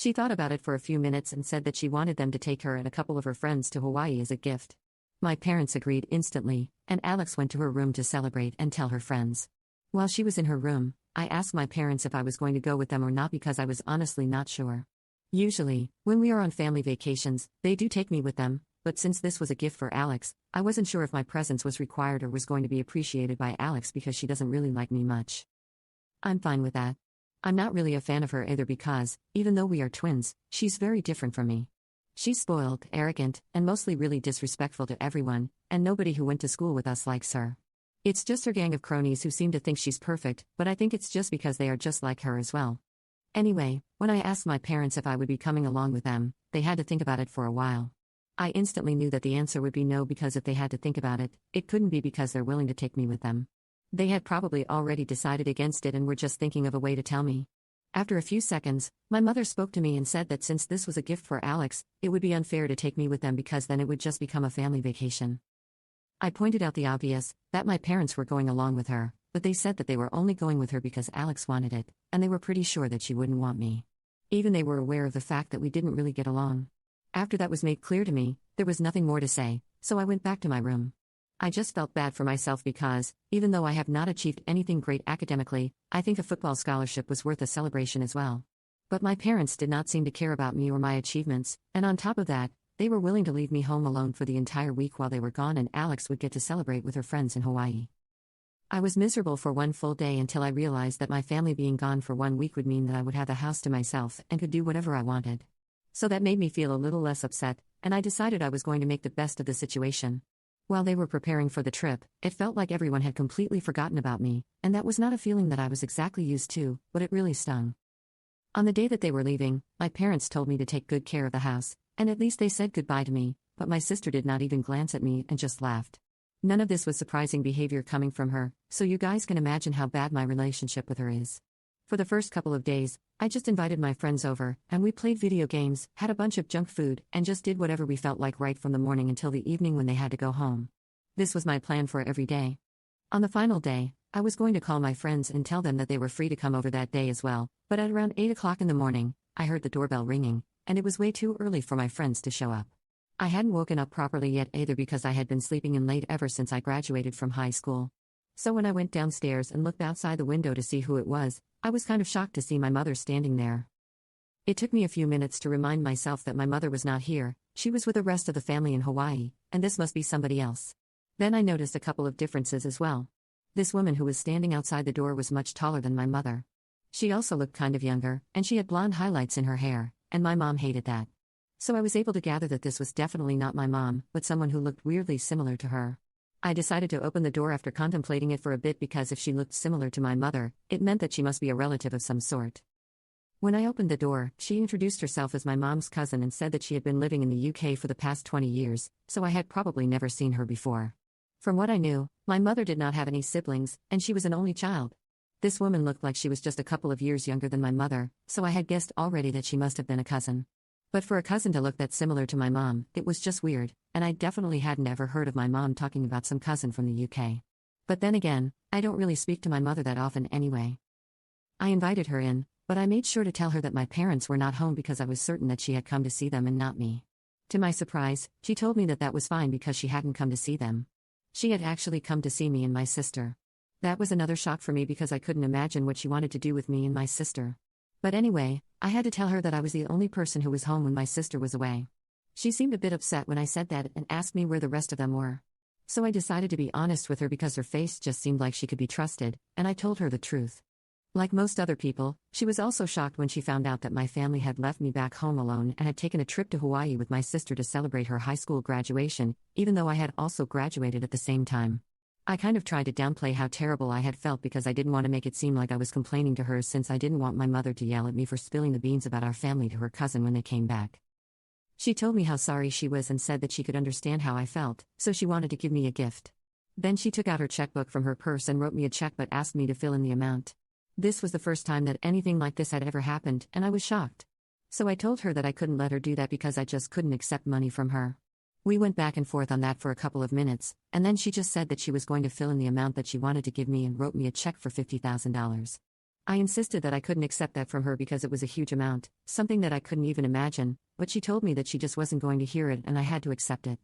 She thought about it for a few minutes and said that she wanted them to take her and a couple of her friends to Hawaii as a gift. My parents agreed instantly, and Alex went to her room to celebrate and tell her friends. While she was in her room, I asked my parents if I was going to go with them or not because I was honestly not sure. Usually, when we are on family vacations, they do take me with them, but since this was a gift for Alex, I wasn't sure if my presence was required or was going to be appreciated by Alex because she doesn't really like me much. I'm fine with that. I'm not really a fan of her either because, even though we are twins, she's very different from me. She's spoiled, arrogant, and mostly really disrespectful to everyone, and nobody who went to school with us likes her. It's just her gang of cronies who seem to think she's perfect, but I think it's just because they are just like her as well. Anyway, when I asked my parents if I would be coming along with them, they had to think about it for a while. I instantly knew that the answer would be no because if they had to think about it, it couldn't be because they're willing to take me with them. They had probably already decided against it and were just thinking of a way to tell me. After a few seconds, my mother spoke to me and said that since this was a gift for Alex, it would be unfair to take me with them because then it would just become a family vacation. I pointed out the obvious, that my parents were going along with her, but they said that they were only going with her because Alex wanted it, and they were pretty sure that she wouldn't want me. Even they were aware of the fact that we didn't really get along. After that was made clear to me, there was nothing more to say, so I went back to my room. I just felt bad for myself because, even though I have not achieved anything great academically, I think a football scholarship was worth a celebration as well. But my parents did not seem to care about me or my achievements, and on top of that, they were willing to leave me home alone for the entire week while they were gone and Alex would get to celebrate with her friends in Hawaii. I was miserable for one full day until I realized that my family being gone for 1 week would mean that I would have the house to myself and could do whatever I wanted. So that made me feel a little less upset, and I decided I was going to make the best of the situation. While they were preparing for the trip, it felt like everyone had completely forgotten about me, and that was not a feeling that I was exactly used to, but it really stung. On the day that they were leaving, my parents told me to take good care of the house, and at least they said goodbye to me, but my sister did not even glance at me and just laughed. None of this was surprising behavior coming from her, so you guys can imagine how bad my relationship with her is. For the first couple of days, I just invited my friends over, and we played video games, had a bunch of junk food, and just did whatever we felt like right from the morning until the evening when they had to go home. This was my plan for every day. On the final day, I was going to call my friends and tell them that they were free to come over that day as well, but at around 8 o'clock in the morning, I heard the doorbell ringing, and it was way too early for my friends to show up. I hadn't woken up properly yet either because I had been sleeping in late ever since I graduated from high school. So when I went downstairs and looked outside the window to see who it was, I was kind of shocked to see my mother standing there. It took me a few minutes to remind myself that my mother was not here, she was with the rest of the family in Hawaii, and this must be somebody else. Then I noticed a couple of differences as well. This woman who was standing outside the door was much taller than my mother. She also looked kind of younger, and she had blonde highlights in her hair, and my mom hated that. So I was able to gather that this was definitely not my mom, but someone who looked weirdly similar to her. I decided to open the door after contemplating it for a bit because if she looked similar to my mother, it meant that she must be a relative of some sort. When I opened the door, she introduced herself as my mom's cousin and said that she had been living in the UK for the past 20 years, so I had probably never seen her before. From what I knew, my mother did not have any siblings, and she was an only child. This woman looked like she was just a couple of years younger than my mother, so I had guessed already that she must have been a cousin. But for a cousin to look that similar to my mom, it was just weird, and I definitely hadn't ever heard of my mom talking about some cousin from the UK. But then again, I don't really speak to my mother that often anyway. I invited her in, but I made sure to tell her that my parents were not home because I was certain that she had come to see them and not me. To my surprise, she told me that that was fine because she hadn't come to see them. She had actually come to see me and my sister. That was another shock for me because I couldn't imagine what she wanted to do with me and my sister. But anyway, I had to tell her that I was the only person who was home when my sister was away. She seemed a bit upset when I said that and asked me where the rest of them were. So I decided to be honest with her because her face just seemed like she could be trusted, and I told her the truth. Like most other people, she was also shocked when she found out that my family had left me back home alone and had taken a trip to Hawaii with my sister to celebrate her high school graduation, even though I had also graduated at the same time. I kind of tried to downplay how terrible I had felt because I didn't want to make it seem like I was complaining to her since I didn't want my mother to yell at me for spilling the beans about our family to her cousin when they came back. She told me how sorry she was and said that she could understand how I felt, so she wanted to give me a gift. Then she took out her checkbook from her purse and wrote me a check but asked me to fill in the amount. This was the first time that anything like this had ever happened, and I was shocked. So I told her that I couldn't let her do that because I just couldn't accept money from her. We went back and forth on that for a couple of minutes, and then she just said that she was going to fill in the amount that she wanted to give me and wrote me a check for $50,000. I insisted that I couldn't accept that from her because it was a huge amount, something that I couldn't even imagine, but she told me that she just wasn't going to hear it and I had to accept it.